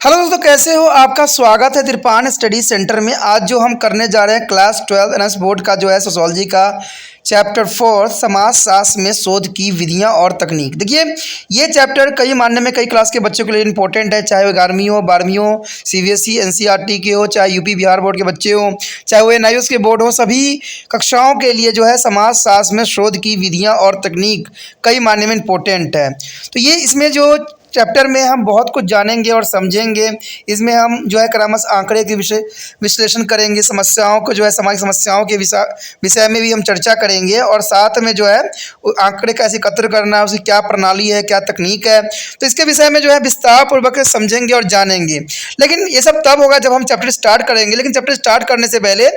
Hello दोस्तों, कैसे हो? आपका स्वागत है तिरपान स्टडी सेंटर में। आज जो हम करने जा रहे हैं क्लास 12 एनएस बोर्ड का जो है सोशोलॉजी का चैप्टर 4 समाजशास्त्र में शोध की विधियां और तकनीक। देखिए, ये चैप्टर कई मानने में कई क्लास के बच्चों के लिए इंपॉर्टेंट है, चाहे वो 11वीं हो, 12वीं हो, सीबीएसई एनसीईआरटी के हो, चाहे यूपी बिहार बोर्ड के बच्चे हो, चाहे वो एनआईओएस के बोर्ड हो। सभी कक्षाओं के लिए जो है समाजशास्त्र में शोध की विधियाँ और तकनीक कई मानने में इंपॉर्टेंट है। तो ये इसमें जो चैप्टर में हम बहुत कुछ जानेंगे और समझेंगे। इसमें हम जो है क्रमश आंकड़े के विषय विश्लेषण करेंगे, समस्याओं को जो है सामाजिक समस्याओं के विषय में भी हम चर्चा करेंगे, और साथ में जो है आंकड़े कैसे एकत्र करना है, उसकी क्या प्रणाली है, क्या तकनीक है, तो इसके विषय में जो है विस्तार पूर्वक समझेंगे और जानेंगे। लेकिन ये सब तब होगा जब हम चैप्टर स्टार्ट करेंगे। लेकिन चैप्टर स्टार्ट करने से पहले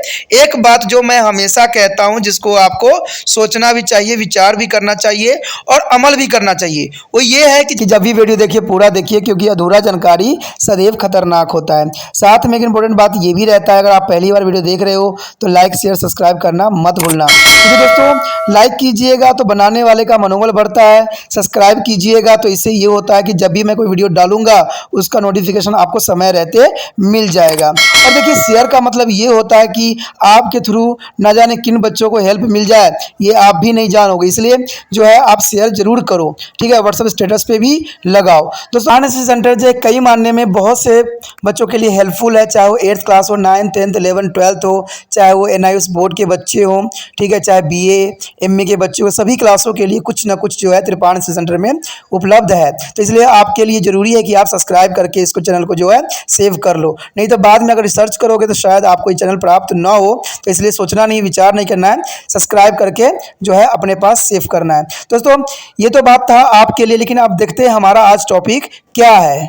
एक बात जो मैं हमेशा कहता हूँ, जिसको आपको सोचना भी चाहिए, विचार भी करना चाहिए और अमल भी करना चाहिए, वो ये है कि जब भी वीडियो देखिए पूरा देखिए, क्योंकि अधूरा जानकारी सदैव खतरनाक होता है। साथ में एक इंपॉर्टेंट बात ये भी रहता है, अगर आप पहली बार वीडियो देख रहे हो तो लाइक शेयर सब्सक्राइब करना मत भूलना। क्योंकि दोस्तों लाइक कीजिएगा तो बनाने वाले का मनोबल बढ़ता है, सब्सक्राइब कीजिएगा तो इससे ये होता है कि जब भी मैं कोई वीडियो डालूंगा उसका नोटिफिकेशन आपको समय रहते मिल जाएगा। और देखिए, शेयर का मतलब ये होता है कि आपके थ्रू ना जाने किन बच्चों को हेल्प मिल जाए, ये आप भी नहीं जानोगे। इसलिए जो है आप शेयर जरूर करो, ठीक है। व्हाट्सएप स्टेटस पे भी लगाओ। दोस्तों एनएसएस सेंटर जो कई मानने में बहुत से बच्चों के लिए हेल्पफुल है, चाहे वो 8th क्लास हो, 9th 10th 11th 12th हो, चाहे वो एनआईओएस बोर्ड के बच्चे हों, ठीक है, चाहे बीए एमए के बच्चे हो, सभी क्लासों के लिए कुछ ना कुछ जो है तिरपान एनएसएस सेंटर में उपलब्ध है। तो इसलिए आपके लिए जरूरी है कि आप सब्सक्राइब करके इसको चैनल को जो है सेव कर लो, नहीं तो बाद में अगर रिसर्च करोगे तो शायद आपको ये चैनल प्राप्त ना हो। तो इसलिए सोचना नहीं, विचार नहीं करना है, सब्सक्राइब करके जो है अपने पास सेव करना है। दोस्तों ये तो बात था आपके लिए, लेकिन अब देखते हैं हमारा आज टॉपिक क्या है।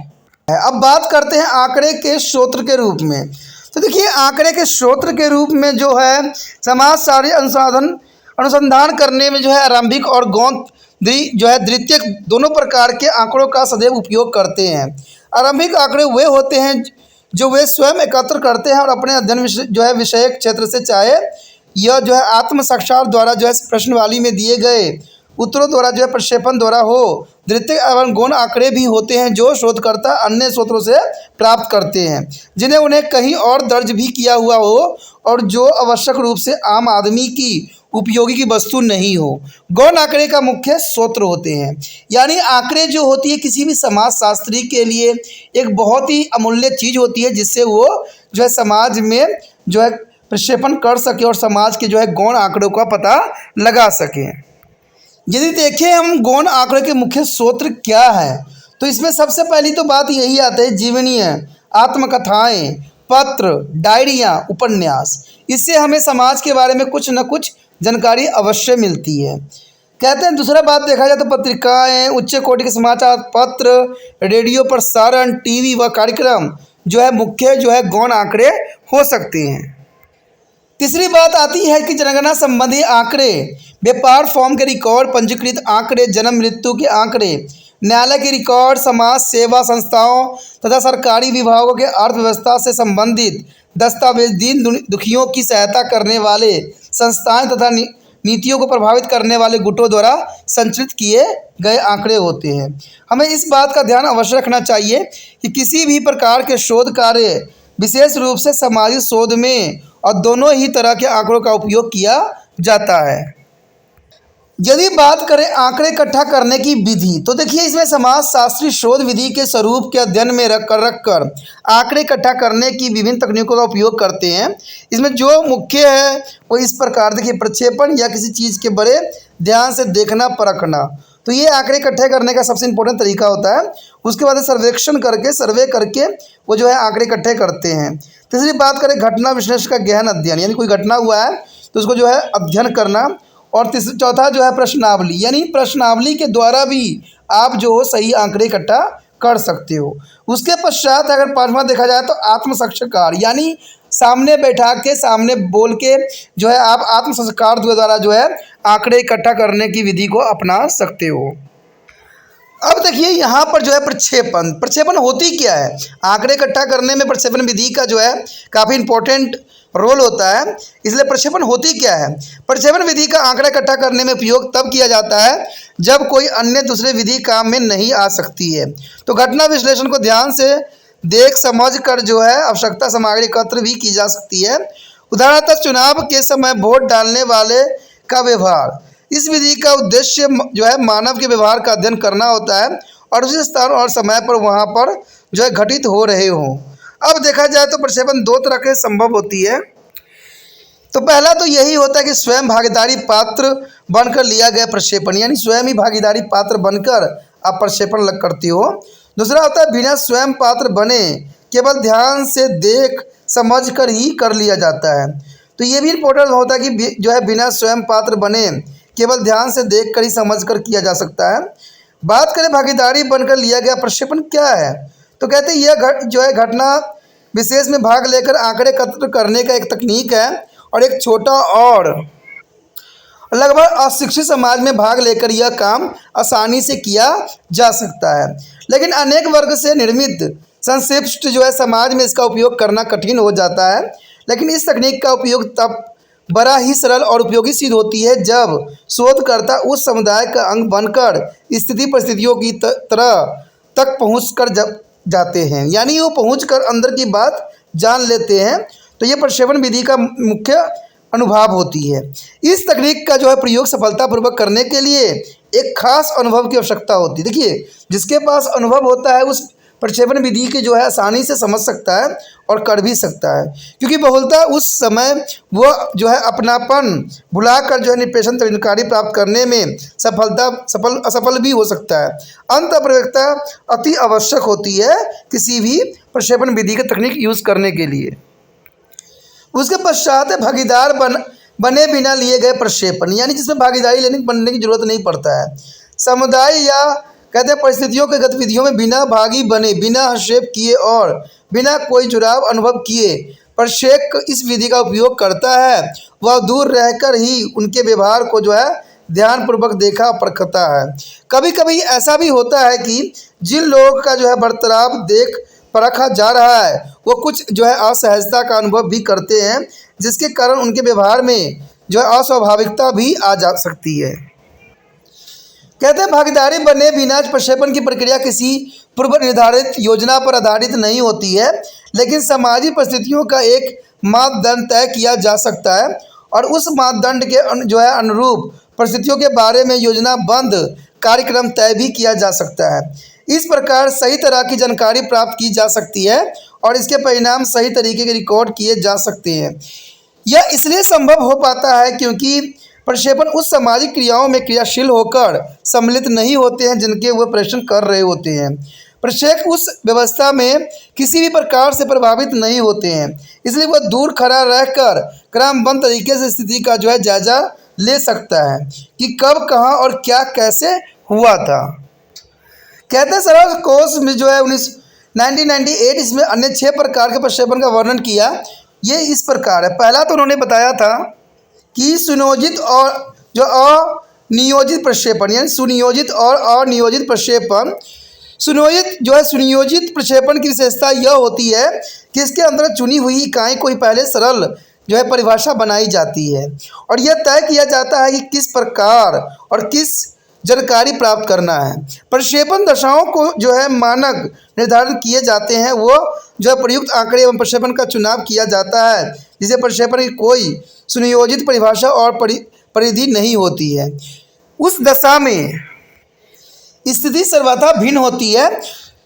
अब बात करते हैं आंकड़े के स्रोत के रूप में। तो देखिए, आंकड़े के स्रोत के रूप में जो है समाजशास्त्री अनुसंधान करने में जो है आरंभिक और गौण जो है द्वितीयक दोनों प्रकार के आंकड़ों का सदैव उपयोग करते हैं। आरंभिक आंकड़े वे होते हैं जो वे स्वयं एकत्र करते हैं और अपने अध्ययन जो है विषयक क्षेत्र से, चाहे यह जो है आत्म साक्षात्कार द्वारा जो है प्रश्नावली में दिए गए उत्तरों द्वारा जो है प्रक्षेपण द्वारा हो। द्वितीयक एवं गौण आंकड़े भी होते हैं जो शोधकर्ता अन्य स्रोतों से प्राप्त करते हैं, जिन्हें उन्हें कहीं और दर्ज भी किया हुआ हो और जो आवश्यक रूप से आम आदमी की उपयोगी की वस्तु नहीं हो। गौण आंकड़े का मुख्य स्रोत होते हैं, यानी आंकड़े जो होती है किसी भी समाजशास्त्री के लिए एक बहुत ही अमूल्य चीज़ होती है, जिससे वो जो है समाज में जो है प्रक्षेपण कर सके और समाज के जो है गौण आंकड़ों का पता लगा सके। यदि देखें हम गौण आंकड़े के मुख्य स्रोत क्या है, तो इसमें सबसे पहली तो बात यही आती है जीवनीय, आत्मकथाएं, पत्र, डायरियाँ, उपन्यास। इससे हमें समाज के बारे में कुछ न कुछ जानकारी अवश्य मिलती है। कहते हैं दूसरा बात देखा जाए तो पत्रिकाएं, उच्च कोटि के समाचार पत्र, रेडियो प्रसारण, टीवी व कार्यक्रम जो है मुख्य जो है गौण आंकड़े हो सकते हैं। तीसरी बात आती है कि जनगणना संबंधी आंकड़े, व्यापार फॉर्म के रिकॉर्ड, पंजीकृत आंकड़े, जन्म मृत्यु के आंकड़े, न्यायालय के रिकॉर्ड, समाज सेवा संस्थाओं तथा सरकारी विभागों के अर्थव्यवस्था से संबंधित दस्तावेज, दीन दुखियों की सहायता करने वाले संस्थाएं तथा नीतियों को प्रभावित करने वाले गुटों द्वारा संचित किए गए आंकड़े होते हैं। हमें इस बात का ध्यान अवश्य रखना चाहिए कि किसी भी प्रकार के शोध कार्य, विशेष रूप से सामाजिक शोध में, और दोनों ही तरह के आंकड़ों का उपयोग किया जाता है। यदि बात करें आंकड़े इकट्ठा करने की विधि, तो देखिए इसमें समाजशास्त्री शोध विधि के स्वरूप के अध्ययन में रखकर आंकड़े इकट्ठा करने की विभिन्न तकनीकों का उपयोग करते हैं। इसमें जो मुख्य है वो इस प्रकार, देखिए, प्रक्षेपण या किसी चीज़ के बड़े ध्यान से देखना, परखना, तो ये आंकड़े इकट्ठे करने का सबसे इम्पोर्टेंट तरीका होता है। उसके बाद सर्वेक्षण करके, सर्वे करके वो जो है आंकड़े इकट्ठे करते हैं। तीसरी बात करें घटना विश्लेषण का गहन अध्ययन, यानी कोई घटना हुआ है तो उसको जो है अध्ययन करना। और चौथा जो है प्रश्नावली, यानी प्रश्नावली के द्वारा भी आप जो हो सही आंकड़े इकट्ठा कर सकते हो। उसके पश्चात अगर पांचवा देखा जाए तो आत्म साक्षात्कार, यानी सामने बैठा के, सामने बोल के जो है आप आत्म साक्षात्कार द्वारा जो है आंकड़े इकट्ठा करने की विधि को अपना सकते हो। अब देखिए यहाँ पर जो है प्रक्षेपण होती क्या है। आंकड़े इकट्ठा करने में प्रक्षेपण विधि का जो है काफ़ी इंपॉर्टेंट रोल होता है। इसलिए प्रक्षेपण होती क्या है। प्रक्षेपण विधि का आंकड़ा इकट्ठा करने में उपयोग तब किया जाता है जब कोई अन्य दूसरे विधि काम में नहीं आ सकती है। तो घटना विश्लेषण को ध्यान से देख समझ कर जो है आवश्यकता सामग्री एकत्र भी की जा सकती है। उदाहरणतः चुनाव के समय वोट डालने वाले का व्यवहार। इस विधि का उद्देश्य जो है मानव के व्यवहार का अध्ययन करना होता है और उसी स्थान और समय पर वहाँ पर जो है घटित हो रहे हों। अब देखा जाए तो प्रक्षेपण दो तरह के संभव होती है। तो पहला तो यही होता है कि स्वयं भागीदारी पात्र बनकर लिया गया प्रक्षेपण, यानी स्वयं ही भागीदारी पात्र बनकर आप प्रक्षेपण करती हो। दूसरा होता है बिना स्वयं पात्र बने केवल ध्यान से देख समझ कर ही कर लिया जाता है। तो ये भी इम्पोर्टेंट होता है कि जो है बिना स्वयं पात्र बने केवल ध्यान से देख कर ही समझ कर किया जा सकता है। बात करें भागीदारी बनकर लिया गया प्रक्षेपण क्या है, तो कहते हैं यह जो है घटना विशेष में भाग लेकर आंकड़े एकत्र करने का एक तकनीक है और एक छोटा और लगभग अशिक्षित समाज में भाग लेकर यह काम आसानी से किया जा सकता है। लेकिन अनेक वर्ग से निर्मित संक्षिप्त जो है समाज में इसका उपयोग करना कठिन हो जाता है। लेकिन इस तकनीक का उपयोग तब बड़ा ही सरल और उपयोगी सिद्ध होती है जब शोधकर्ता उस समुदाय का अंग बनकर स्थिति परिस्थितियों की तरह तक पहुँच कर जाते हैं, यानी वो पहुँच कर अंदर की बात जान लेते हैं। तो ये प्रक्षेपण विधि का मुख्य अनुभाव होती है। इस तकनीक का जो है प्रयोग सफलतापूर्वक करने के लिए एक खास अनुभव की आवश्यकता होती है। देखिए, जिसके पास अनुभव होता है उस प्रक्षेपण विधि के जो है आसानी से समझ सकता है और कर भी सकता है, क्योंकि बहुलता उस समय वो जो है अपनापन भुलाकर जो है निष्पेषण जानकारी प्राप्त करने में असफल भी हो सकता है। अंत प्रयोक्ता अति आवश्यक होती है किसी भी प्रक्षेपण विधि की तकनीक यूज़ करने के लिए। उसके पश्चात भागीदार बने बिना लिए गए प्रक्षेपण, यानी जिसमें भागीदारी बनने की जरूरत नहीं पड़ता है। समुदाय या कहते हैं परिस्थितियों के गतिविधियों में बिना भागी बने, बिना हस्तक्षेप किए और बिना कोई जुड़ाव अनुभव किए प्रक्षेपक इस विधि का उपयोग करता है। वह दूर रहकर ही उनके व्यवहार को जो है ध्यानपूर्वक देखा परखता है। कभी कभी ऐसा भी होता है कि जिन लोगों का जो है बर्ताव देख परखा जा रहा है वो कुछ जो है असहजता का अनुभव भी करते हैं, जिसके कारण उनके व्यवहार में जो है अस्वाभाविकता भी आ जा सकती है। कहते हैं भागीदारी बने बिना प्रक्षेपण की प्रक्रिया किसी पूर्व निर्धारित योजना पर आधारित नहीं होती है, लेकिन सामाजिक परिस्थितियों का एक मापदंड तय किया जा सकता है और उस मापदंड के जो है अनुरूप परिस्थितियों के बारे में योजनाबद्ध कार्यक्रम तय भी किया जा सकता है। इस प्रकार सही तरह की जानकारी प्राप्त की जा सकती है और इसके परिणाम सही तरीके के रिकॉर्ड किए जा सकते हैं। यह इसलिए संभव हो पाता है क्योंकि प्रक्षेपण उस सामाजिक क्रियाओं में क्रियाशील होकर सम्मिलित नहीं होते हैं जिनके वे परीक्षण कर रहे होते हैं। प्रक्षेपक उस व्यवस्था में किसी भी प्रकार से प्रभावित नहीं होते हैं, इसलिए वह दूर खड़ा रहकर क्रमबद्ध तरीके से स्थिति का जो है जायजा ले सकता है कि कब, कहाँ और क्या कैसे हुआ था। कहते हैं सरल कोर्स में जो है 1998 इसमें अन्य 6 प्रकार के प्रक्षेपण का वर्णन किया। ये इस प्रकार है। पहला तो उन्होंने बताया था कि सुनियोजित और जो अनियोजित प्रक्षेपण, यानी सुनियोजित और अनियोजित प्रक्षेपण। सुनियोजित प्रक्षेपण की विशेषता यह होती है कि इसके अंदर चुनी हुई इकाई को ही पहले सरल जो है परिभाषा बनाई जाती है और यह तय किया जाता है कि किस प्रकार और किस जानकारी प्राप्त करना है। प्रक्षेपण दशाओं को जो है मानक निर्धारित किए जाते हैं, वो जो है प्रयुक्त आंकड़े एवं प्रक्षेपण का चुनाव किया जाता है, जिसे प्रक्षेपण की कोई सुनियोजित परिभाषा और परिधि नहीं होती है। उस दशा में स्थिति सर्वथा भिन्न होती है।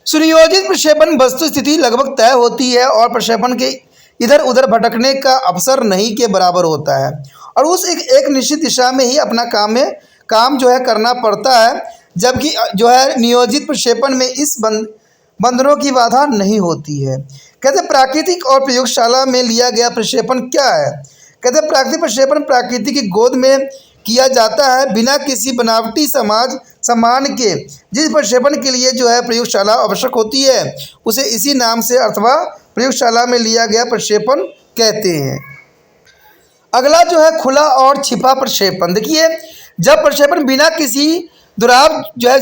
सुनियोजित प्रक्षेपण वस्तु स्थिति लगभग तय होती है और प्रक्षेपण के इधर उधर भटकने का अवसर नहीं के बराबर होता है और उस एक निश्चित दिशा में ही अपना काम जो है करना पड़ता है, जबकि जो है नियोजित प्रक्षेपण में इस बंधनों की बाधा नहीं होती है। कहते हैं प्राकृतिक और प्रयोगशाला में लिया गया प्रक्षेपण क्या है। कहते हैं प्राकृतिक प्रक्षेपण प्रकृति की गोद में किया जाता है बिना किसी बनावटी सामान के। जिस प्रक्षेपण के लिए जो है प्रयोगशाला आवश्यक होती है उसे इसी नाम से अथवा प्रयोगशाला में लिया गया प्रक्षेपण कहते हैं। अगला जो है खुला और छिपा प्रक्षेपण। देखिए, जब प्रक्षेपण बिना किसी दुराव जो है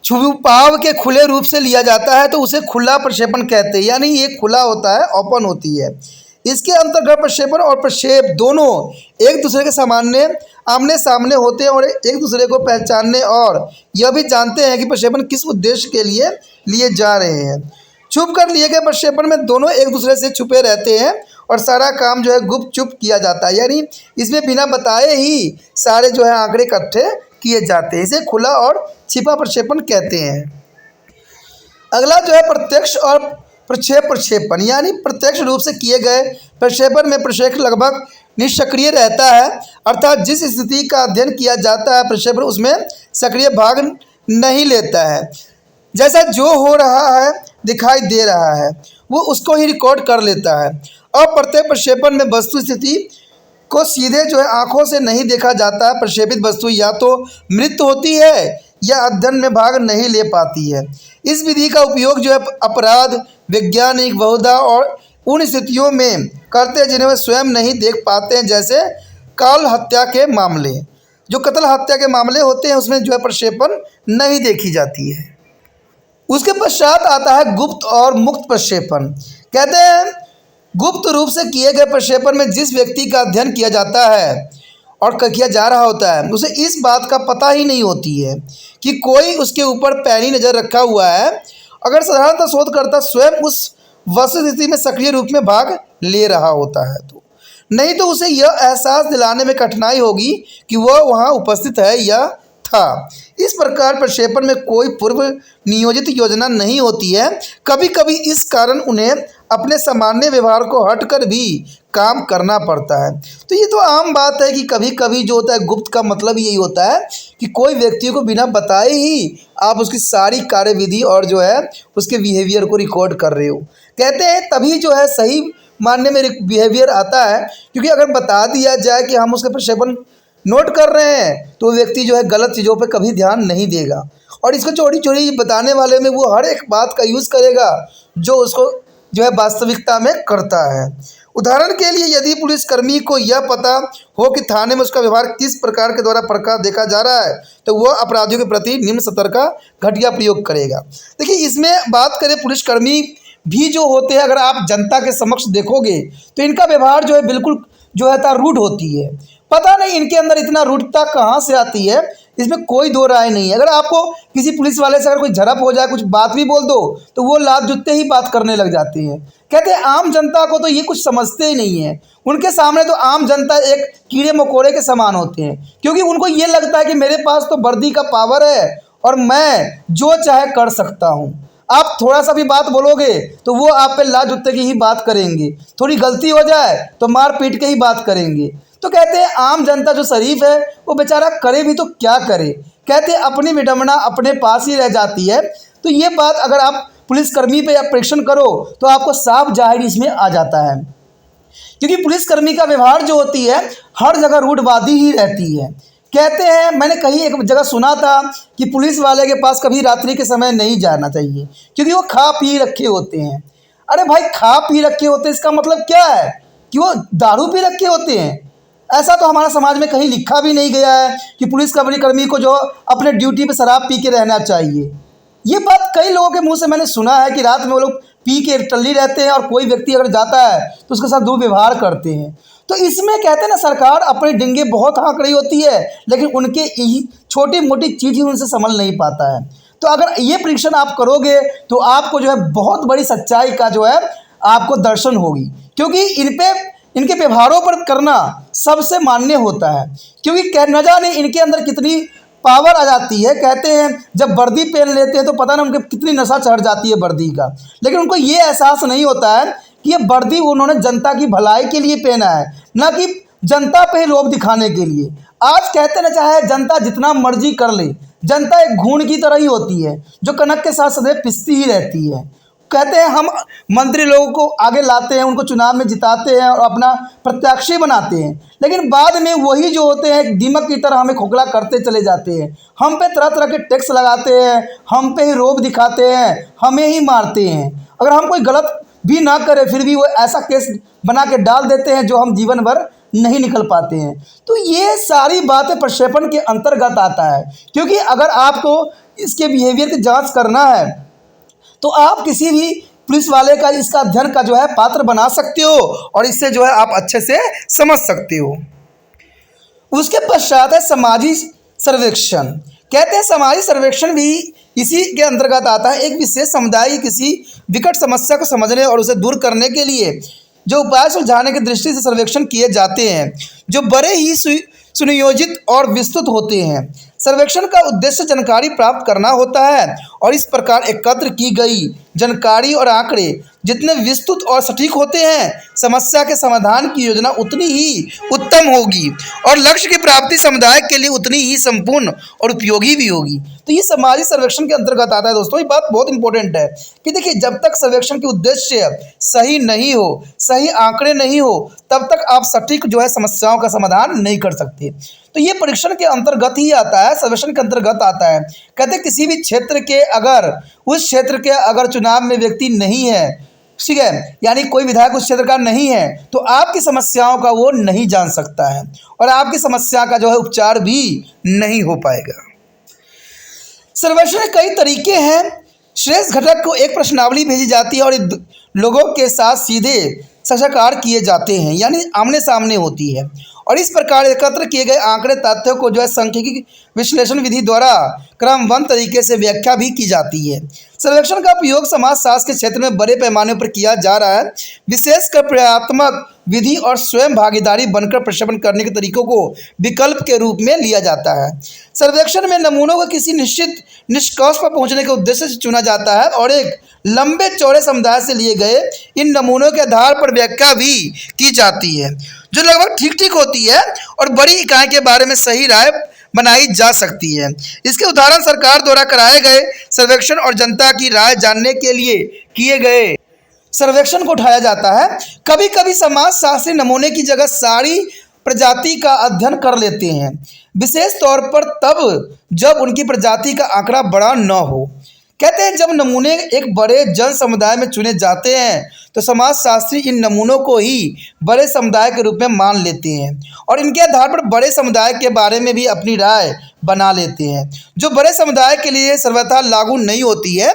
छुपाव के खुले रूप से लिया जाता है तो उसे खुला प्रक्षेपण कहते हैं, यानी ये खुला होता है, ओपन होती है। इसके अंतर्गत प्रक्षेपण और प्रक्षेप दोनों एक दूसरे के आमने सामने होते हैं और एक दूसरे को पहचानने और यह भी जानते हैं कि प्रक्षेपण किस उद्देश्य के लिए जा रहे हैं। छुप कर लिए गए प्रक्षेपण में दोनों एक दूसरे से छुपे रहते हैं और सारा काम जो है गुप्त चुप किया जाता है, यानी इसमें बिना बताए ही सारे जो है आंकड़े इकट्ठे किए जाते हैं। इसे खुला और छिपा प्रक्षेपण कहते हैं। अगला जो है प्रत्यक्ष और प्रक्षेपण, यानी प्रत्यक्ष रूप से किए गए प्रक्षेपण में प्रक्षेपण लगभग निष्क्रिय रहता है, अर्थात जिस स्थिति का अध्ययन किया जाता है प्रक्षेपण उसमें सक्रिय भाग नहीं लेता है। जैसा जो हो रहा है दिखाई दे रहा है वो उसको ही रिकॉर्ड कर लेता है। अप्रत्यक्ष प्रक्षेपण में वस्तु स्थिति को सीधे जो है आंखों से नहीं देखा जाता है। प्रक्षेपित वस्तु या तो मृत होती है या अध्ययन में भाग नहीं ले पाती है। इस विधि का उपयोग जो है अपराध वैज्ञानिक बहुधा और उन स्थितियों में करते हैं जिन्हें वे स्वयं नहीं देख पाते हैं, जैसे काल हत्या के मामले। जो कत्ल हत्या के मामले होते हैं उसमें जो है प्रक्षेपण नहीं देखी जाती है। उसके पश्चात आता है गुप्त और मुक्त प्रक्षेपण। कहते हैं गुप्त रूप से किए गए प्रक्षेपण में जिस व्यक्ति का अध्ययन किया जाता है और किया जा रहा होता है उसे इस बात का पता ही नहीं होती है कि कोई उसके ऊपर पैनी नज़र रखा हुआ है। अगर साधारणतः शोधकर्ता स्वयं उस वस्तुस्थिति में सक्रिय रूप में भाग ले रहा होता है तो, नहीं तो उसे यह एहसास दिलाने में कठिनाई होगी कि वह वहाँ उपस्थित है या था। इस प्रकार प्रक्षेपण में कोई पूर्व नियोजित योजना नहीं होती है। कभी कभी इस कारण उन्हें अपने सामान्य व्यवहार को हटकर भी काम करना पड़ता है। तो ये तो आम बात है कि कभी कभी जो होता है गुप्त का मतलब यही होता है कि कोई व्यक्ति को बिना बताए ही आप उसकी सारी कार्यविधि और जो है उसके बिहेवियर को रिकॉर्ड कर रहे हो। कहते हैं तभी जो है सही मानने में बिहेवियर आता है, क्योंकि अगर बता दिया जाए कि हम उसके प्रक्षेपण नोट कर रहे हैं तो व्यक्ति जो है गलत चीज़ों पे कभी ध्यान नहीं देगा और इसको चोरी चोरी बताने वाले में वो हर एक बात का यूज़ करेगा जो उसको जो है वास्तविकता में करता है। उदाहरण के लिए यदि पुलिसकर्मी को यह पता हो कि थाने में उसका व्यवहार किस प्रकार के द्वारा प्रकार देखा जा रहा है तो वह अपराधियों के प्रति निम्न सतर्कता घटिया प्रयोग करेगा। देखिए इसमें बात करें पुलिसकर्मी भी जो होते हैं, अगर आप जनता के समक्ष देखोगे तो इनका व्यवहार जो है बिल्कुल जो है रूड होती है। पता नहीं इनके अंदर इतना रूढ़ता कहाँ से आती है, इसमें कोई दो राय नहीं है। अगर आपको किसी पुलिस वाले से अगर कोई झड़प हो जाए, कुछ बात भी बोल दो तो वो लात जूते ही बात करने लग जाते हैं। कहते हैं आम जनता को तो ये कुछ समझते ही नहीं है, उनके सामने तो आम जनता एक कीड़े मकोड़े के समान होते हैं, क्योंकि उनको ये लगता है कि मेरे पास तो वर्दी का पावर है और मैं जो चाहे कर सकता हूँ। आप थोड़ा सा भी बात बोलोगे तो वो आप पे लात जूते की ही बात करेंगे, थोड़ी गलती हो जाए तो मार पीट के ही बात करेंगे। तो कहते हैं आम जनता जो शरीफ है वो बेचारा करे भी तो क्या करे। कहते हैं अपनी विडंबना अपने पास ही रह जाती है। तो ये बात अगर आप पुलिसकर्मी पे परीक्षण करो तो आपको साफ जाहिर इसमें आ जाता है, क्योंकि पुलिसकर्मी का व्यवहार जो होती है हर जगह रूढ़वादी ही रहती है। कहते हैं मैंने कहीं एक जगह सुना था कि पुलिस वाले के पास कभी रात्रि के समय नहीं जाना चाहिए क्योंकि वो खा पी रखे होते हैं। अरे भाई खा पी रखे होते हैं इसका मतलब क्या है कि वो दारू पी रखे होते हैं? ऐसा तो हमारा समाज में कहीं लिखा भी नहीं गया है कि पुलिसकर्मी को जो अपने ड्यूटी पे शराब पी के रहना चाहिए। ये बात कई लोगों के मुंह से मैंने सुना है कि रात में वो लोग पी के टल्ली रहते हैं और कोई व्यक्ति अगर जाता है तो उसके साथ दुर्व्यवहार करते हैं। तो इसमें कहते हैं ना सरकार अपनी डिंगे बहुत हाँक रही होती है, लेकिन उनके छोटी मोटी चीज़ ही उनसे संभल नहीं पाता है। तो अगर ये परीक्षण आप करोगे तो आपको जो है बहुत बड़ी सच्चाई का जो है आपको दर्शन होगी, क्योंकि इनके व्यवहारों पर करना सबसे मान्य होता है, क्योंकि न जाने इनके अंदर कितनी पावर आ जाती है। कहते हैं जब वर्दी पहन लेते हैं तो पता ना उनके कितनी नशा चढ़ जाती है वर्दी का, लेकिन उनको ये एहसास नहीं होता है कि ये वर्दी उन्होंने जनता की भलाई के लिए पहना है, ना कि जनता पे ही रोब दिखाने के लिए। आज कहते ना चाहे जनता जितना मर्जी कर ले, जनता एक घून की तरह ही होती है जो कनक के साथ सदैव पिसती ही रहती है। कहते हैं हम मंत्री लोगों को आगे लाते हैं, उनको चुनाव में जिताते हैं और अपना प्रत्याशी बनाते हैं, लेकिन बाद में वही जो होते हैं दीमक की तरह हमें खोखला करते चले जाते हैं। हम पे तरह तरह के टैक्स लगाते हैं, हम पे ही रोब दिखाते हैं, हमें ही मारते हैं। अगर हम कोई गलत भी ना करें फिर भी वो ऐसा केस बना के डाल देते हैं जो हम जीवन भर नहीं निकल पाते हैं। तो ये सारी बातें प्रक्षेपण के अंतर्गत आता है, क्योंकि अगर आपको इसके बिहेवियर की जाँच करना है तो आप किसी भी पुलिस वाले का इसका अध्ययन का जो है पात्र बना सकते हो और इससे जो है आप अच्छे से समझ सकते हो। उसके पश्चात है सामाजिक सर्वेक्षण। कहते हैं सामाजिक सर्वेक्षण भी इसी के अंतर्गत आता है। एक विशेष समुदाय की किसी विकट समस्या को समझने और उसे दूर करने के लिए जो उपाय सुलझाने की दृष्टि से सर्वेक्षण किए जाते हैं, जो बड़े ही सुनियोजित और विस्तृत होते हैं। सर्वेक्षण का उद्देश्य जानकारी प्राप्त करना होता है और इस प्रकार एकत्र की गई जानकारी और आंकड़े जितने विस्तृत और सटीक होते हैं, समस्या के समाधान की योजना उतनी ही उत्तम होगी और लक्ष्य की प्राप्ति समुदाय के लिए उतनी ही संपूर्ण और उपयोगी भी होगी। तो ये सामाजिक सर्वेक्षण के अंतर्गत आता है दोस्तों। ये बात बहुत इंपॉर्टेंट है कि देखिए, जब तक सर्वेक्षण के उद्देश्य सही नहीं हो, सही आंकड़े नहीं हो, तब तक आप सटीक जो है समस्याओं का समाधान नहीं कर सकते। तो ये परीक्षण के अंतर्गत ही आता है, सर्वेक्षण के अंतर्गत आता है। कहते किसी भी क्षेत्र के उस क्षेत्र के अगर चुनाव में व्यक्ति नहीं है, ठीक है, यानी कोई विधायक उस क्षेत्र का नहीं है, तो आपकी समस्याओं का वो नहीं जान सकता है और आपकी समस्या का जो है उपचार भी नहीं हो पाएगा। सर्वेक्षण के कई तरीके हैं। श्रेष्ठ घटक को एक प्रश्नावली भेजी जाती है और लोगों के साथ सीधे साक्षात्कार किए जाते हैं, यानी आमने सामने होती है और इस प्रकार एकत्र किए गए आंकड़े तथ्यों को जो है सांख्यिकी विश्लेषण विधि द्वारा क्रमबद्ध तरीके से व्याख्या भी की जाती है। सर्वेक्षण का उपयोग समाजशास्त्र के क्षेत्र में बड़े पैमाने पर किया जा रहा है, विशेषकर प्रक्रियात्मक विधि और स्वयं भागीदारी बनकर प्रक्षेपण करने के तरीकों को विकल्प के रूप में लिया जाता है। सर्वेक्षण में नमूनों को किसी निश्चित निष्कर्ष पर पहुंचने के उद्देश्य से चुना जाता है और एक लंबे चौड़े समुदाय से लिए गए इन नमूनों के आधार पर व्याख्या भी की जाती है, जो लगभग ठीक ठीक होती है और बड़ी इकाई के बारे में सही राय बनाई जा सकती है। इसके उदाहरण सरकार द्वारा कराए गए सर्वेक्षण और जनता की राय जानने के लिए किए गए सर्वेक्षण को उठाया जाता है। कभी कभी समाजशास्त्री नमूने की जगह सारी प्रजाति का अध्ययन कर लेते हैं, विशेष तौर पर तब जब उनकी प्रजाति का आंकड़ा बड़ा न हो। कहते हैं जब नमूने एक बड़े जन समुदाय में चुने जाते हैं तो समाजशास्त्री इन नमूनों को ही बड़े समुदाय के रूप में मान लेते हैं और इनके आधार पर बड़े समुदाय के बारे में भी अपनी राय बना लेते हैं, जो बड़े समुदाय के लिए सर्वथा लागू नहीं होती है।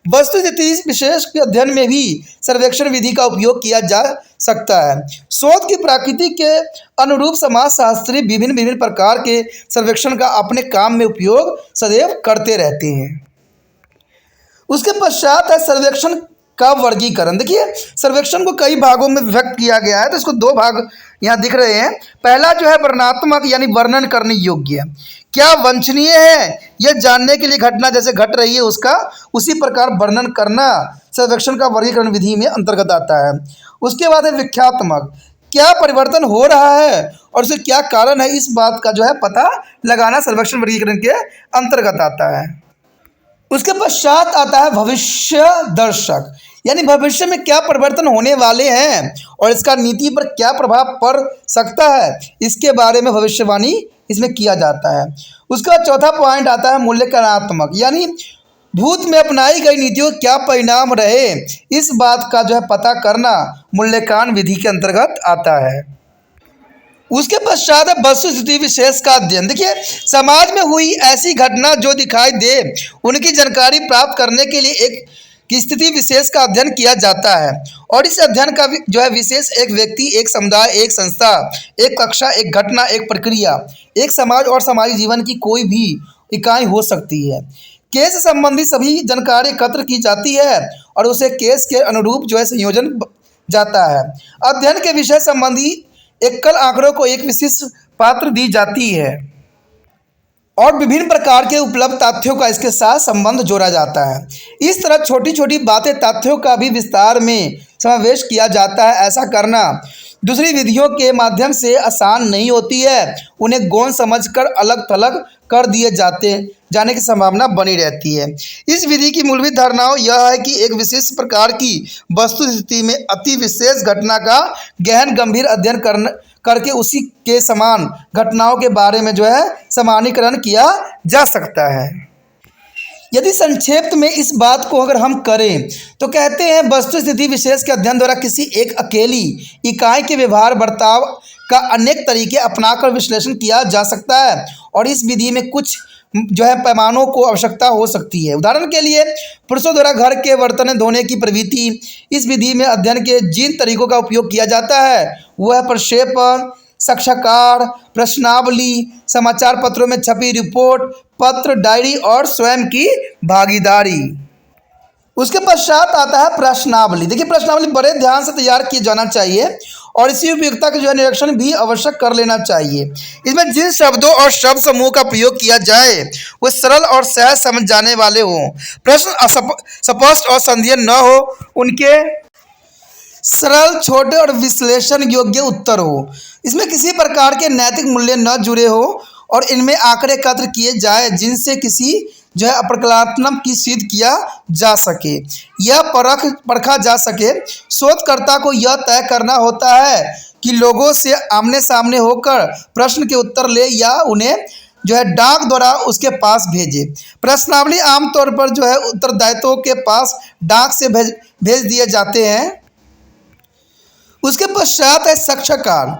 वस्तुस्थिति विशेष के अध्ययन में भी सर्वेक्षण विधि का उपयोग किया जा सकता है। शोध की प्रकृति के अनुरूप समाजशास्त्री विभिन्न प्रकार के सर्वेक्षण का अपने काम में उपयोग सदैव करते रहते हैं। उसके पश्चात है सर्वेक्षण का वर्गीकरण। देखिए, सर्वेक्षण को कई भागों में विभक्त किया गया है, तो इसको दो भाग यहाँ दिख रहे हैं। पहला जो है वर्णनात्मक, यानी वर्णन करने योग्य, क्या वांछनीय है यह जानने के लिए घटना जैसे घट रही है उसका उसी प्रकार वर्णन करना सर्वेक्षण का वर्गीकरण विधि में अंतर्गत आता है। उसके बाद है व्याख्यात्मक, क्या परिवर्तन हो रहा है और उसे क्या कारण है, इस बात का जो है पता लगाना सर्वेक्षण वर्गीकरण के अंतर्गत आता है। उसके पश्चात आता है भविष्य दर्शक, यानी भविष्य में क्या परिवर्तन होने वाले हैं और इसका नीति पर क्या प्रभाव पड़ सकता है, इसके बारे में भविष्यवाणी इसमें किया जाता है। उसका चौथा पॉइंट आता है मूल्यांकनात्मक, यानी भूत में अपनाई गई नीतियों के क्या परिणाम रहे, इस बात का जो है पता करना मूल्यांकन विधि के अंतर्गत आता है। उसके पश्चात है वस्तुस्थिति विशेष का अध्ययन। देखिए, समाज में हुई ऐसी घटना जो दिखाई दे उनकी जानकारी प्राप्त करने के लिए एक की स्थिति विशेष का अध्ययन किया जाता है और इस अध्ययन का जो है विशेष एक व्यक्ति, एक समुदाय, एक संस्था, एक कक्षा, एक घटना, एक प्रक्रिया, एक समाज और सामाजिक जीवन की कोई भी इकाई हो सकती है। केस से संबंधित सभी जानकारी एकत्र की जाती है और उसे केस के अनुरूप जो है संयोजन जाता है। अध्ययन के विषय संबंधी एकल आंकड़ों को एक विशिष्ट पात्र दी जाती है और विभिन्न प्रकार के उपलब्ध तथ्यों का इसके साथ संबंध जोड़ा जाता है। इस तरह छोटी छोटी बातें तथ्यों का भी विस्तार में समावेश किया जाता है। ऐसा करना दूसरी विधियों के माध्यम से आसान नहीं होती है, उन्हें गौण समझकर अलग थलग कर दिए जाने की संभावना बनी रहती है। इस विधि की मूलभूत धारणाओं यह है कि एक विशेष प्रकार की वस्तुस्थिति में अति विशेष घटना का गहन गंभीर अध्ययन करके उसी के समान घटनाओं के बारे में जो है सामान्यीकरण किया जा सकता है। यदि संक्षेप में इस बात को अगर हम करें तो कहते हैं वस्तुस्थिति विशेष के अध्ययन द्वारा किसी एक अकेली इकाई के व्यवहार बर्ताव का अनेक तरीके अपनाकर विश्लेषण किया जा सकता है और इस विधि में कुछ जो है पैमानों को आवश्यकता हो सकती है। उदाहरण के लिए पुरुषों द्वारा घर के बर्तन धोने की प्रवृत्ति, इस विधि में अध्ययन के जिन तरीकों का उपयोग किया जाता है वह प्रक्षेपण, साक्षात्कार, प्रश्नावली, समाचार पत्रों में छपी रिपोर्ट, पत्र, डायरी और स्वयं की भागीदारी। उसके पश्चात आता है प्रश्नावली। देखिए प्रश्नावली बड़े ध्यान से तैयार किया जाना चाहिए और इसी उपयोगिता का जो है निरीक्षण भी अवश्य कर लेना चाहिए। इसमें जिन शब्दों और शब्द समूह का प्रयोग किया जाए वो सरल और सहज समझ जाने वाले हों, प्रश्न स्पष्ट और संदेह न हो, उनके सरल, छोटे और विश्लेषण योग्य उत्तर हो। इसमें किसी प्रकार के नैतिक मूल्य न जुड़े हो और इनमें आंकड़े एकत्र किए जाए जिनसे किसी जो है अपकल्पना की सिद्ध किया जा सके, यह परखा जा सके। शोधकर्ता को यह तय करना होता है कि लोगों से आमने सामने होकर प्रश्न के उत्तर ले या उन्हें जो है डाक द्वारा उसके पास भेजे। प्रश्नावली आमतौर पर जो है उत्तरदायित्वों के पास डाक से भेज दिए जाते हैं। उसके पश्चात है साक्षात्कार।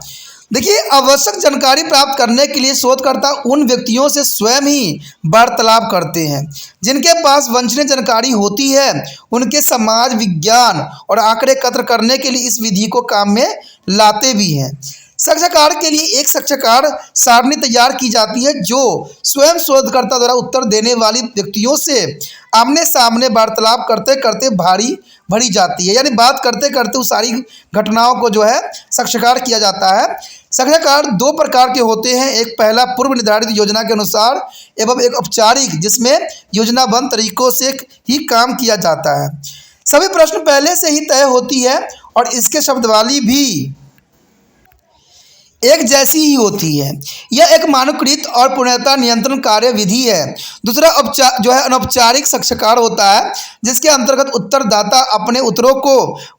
देखिए आवश्यक जानकारी प्राप्त करने के लिए शोधकर्ता उन व्यक्तियों से स्वयं ही वार्तालाप करते हैं जिनके पास वांछनीय जानकारी होती है। उनके समाज विज्ञान और आंकड़े एकत्र करने के लिए इस विधि को काम में लाते भी हैं। साक्षात्कार के लिए एक साक्षात्कार सारणी तैयार की जाती है जो स्वयं शोधकर्ता द्वारा उत्तर देने वाली व्यक्तियों से आमने सामने वार्तालाप करते करते भरी जाती है। यानी बात करते करते उस सारी घटनाओं को जो है साक्षात्कार किया जाता है। साक्षात्कार दो प्रकार के होते हैं, एक पहला पूर्व निर्धारित योजना के अनुसार एवं एक औपचारिक जिसमें योजनाबद्ध तरीकों से ही काम किया जाता है। सभी प्रश्न पहले से ही तय होती है और इसके शब्दावली भी एक जैसी ही होती है। यह एक मानकीकृत और पूर्णता नियंत्रण कार्य विधि है। दूसरा जो है अनौपचारिक साक्षात्कार होता है जिसके अंतर्गत उत्तरदाता अपने उत्तरों को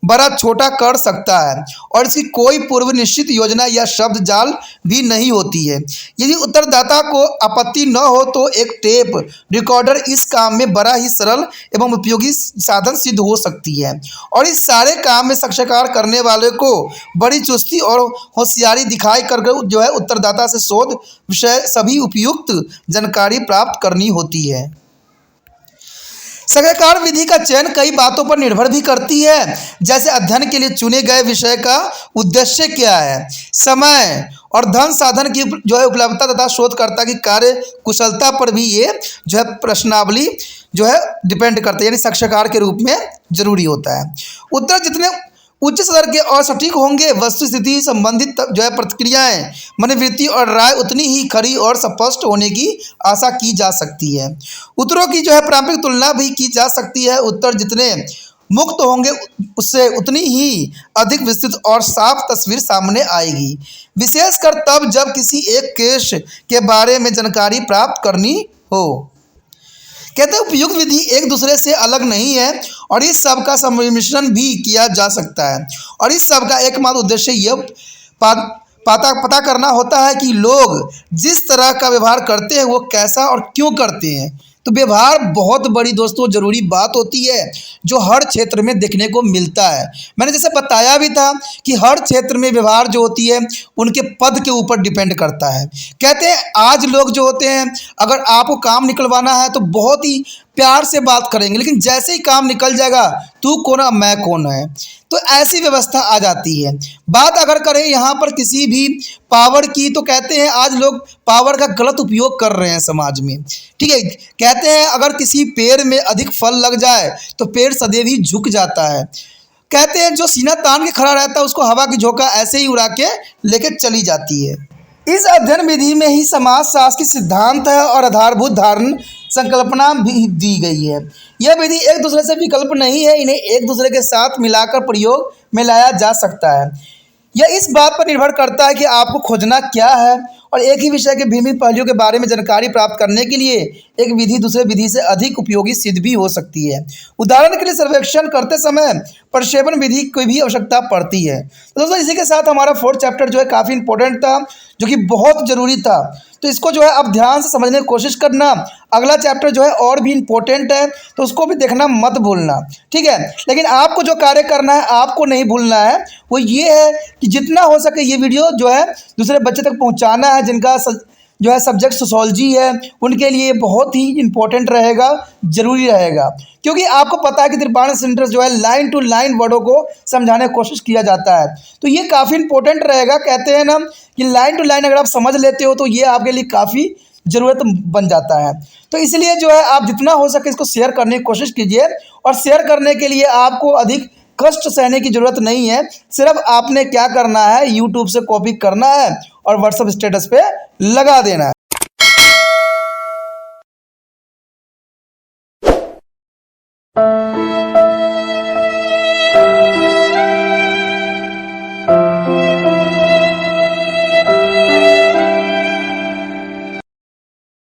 बड़ा छोटा कर सकता है और इसकी कोई पूर्व निश्चित योजना या शब्द जाल भी नहीं होती है। यदि उत्तरदाता को आपत्ति न हो तो एक टेप रिकॉर्डर इस काम में बड़ा ही सरल एवं उपयोगी साधन सिद्ध हो सकती है और इस सारे काम में साक्षात्कार करने वाले को बड़ी चुस्ती और होशियारी दिखाई कर जो है उत्तरदाता से शोध विषय सभी उपयुक्त जानकारी प्राप्त करनी होती है। साक्षात्कार विधि का चयन कई बातों पर निर्भर भी करती है, जैसे अध्ययन के लिए चुने गए विषय का उद्देश्य क्या है, समय और धन साधन की जो है उपलब्धता तथा शोधकर्ता की कार्य कुशलता पर भी ये जो है प्रश्नावली जो है डिपेंड करता है, यानी साक्षात्कार के रूप में जरूरी होता है। उत्तर जितने उच्च स्तर के और सटीक होंगे, वस्तु स्थिति संबंधित जो है प्रतिक्रियाएं, मनोवृत्ति और राय उतनी ही खरी और स्पष्ट होने की आशा की जा सकती है। उत्तरों की जो है प्रारंभिक तुलना भी की जा सकती है। उत्तर जितने मुक्त होंगे उससे उतनी ही अधिक विस्तृत और साफ तस्वीर सामने आएगी, विशेषकर तब जब किसी एक केस के बारे में जानकारी प्राप्त करनी हो। कहते हैं उपयुक्त विधि एक दूसरे से अलग नहीं है और इस सब का सम्मिश्रण भी किया जा सकता है और इस सब का एकमात्र उद्देश्य यह पता करना होता है कि लोग जिस तरह का व्यवहार करते हैं वो कैसा और क्यों करते हैं। तो व्यवहार बहुत बड़ी दोस्तों ज़रूरी बात होती है जो हर क्षेत्र में देखने को मिलता है। मैंने जैसे बताया भी था कि हर क्षेत्र में व्यवहार जो होती है उनके पद के ऊपर डिपेंड करता है। कहते हैं आज लोग जो होते हैं अगर आपको काम निकलवाना है तो बहुत ही प्यार से बात करेंगे, लेकिन जैसे ही काम निकल जाएगा तू कौन है मैं कौन है, तो ऐसी व्यवस्था आ जाती है। बात अगर करें यहाँ पर किसी भी पावर की तो कहते हैं आज लोग पावर का गलत उपयोग कर रहे हैं समाज में। ठीक है, कहते हैं अगर किसी पेड़ में अधिक फल लग जाए तो पेड़ सदैव ही झुक जाता है। कहते हैं जो सीना तान के खड़ा रहता है उसको हवा की झोंका ऐसे ही उड़ा के लेके चली जाती है। इस अध्ययन विधि में ही समाजशास्त्र की सिद्धांत है और आधारभूत धारण संकल्पना भी दी गई है। यह विधि एक दूसरे से विकल्प नहीं है, इन्हें एक दूसरे के साथ मिलाकर प्रयोग में लाया जा सकता है। यह इस बात पर निर्भर करता है कि आपको खोजना क्या है और एक ही विषय के भिन्न पहलुओं के बारे में जानकारी प्राप्त करने के लिए एक विधि दूसरे विधि से अधिक उपयोगी सिद्ध भी हो सकती है। उदाहरण के लिए सर्वेक्षण करते समय प्रक्षेपण विधि की भी आवश्यकता पड़ती है। तो दोस्तों इसी के साथ हमारा 4th चैप्टर जो है काफ़ी इंपॉर्टेंट था, जो कि बहुत ज़रूरी था, तो इसको जो है अब ध्यान से समझने की कोशिश करना। अगला चैप्टर जो है और भी इम्पोर्टेंट है तो उसको भी देखना मत भूलना, ठीक है। लेकिन आपको जो कार्य करना है आपको नहीं भूलना है, वो ये है कि जितना हो सके ये वीडियो जो है दूसरे बच्चे तक पहुंचाना है। जिनका जो है सब्जेक्ट सोशोलॉजी है उनके लिए बहुत ही इंपॉर्टेंट रहेगा, ज़रूरी रहेगा, क्योंकि आपको पता है कि त्रिपाठी सेंटेंस जो है लाइन टू लाइन वर्डों को समझाने की कोशिश किया जाता है, तो ये काफ़ी इंपॉर्टेंट रहेगा। कहते हैं ना कि लाइन टू लाइन अगर आप समझ लेते हो तो ये आपके लिए काफ़ी ज़रूरत बन जाता है। तो इसलिए जो है आप जितना हो सके इसको शेयर करने की कोशिश कीजिए, और शेयर करने के लिए आपको अधिक कष्ट सहने की ज़रूरत नहीं है। सिर्फ आपने क्या करना है, यूट्यूब से कॉपी करना है और व्हाट्सएप स्टेटस पे लगा देना है।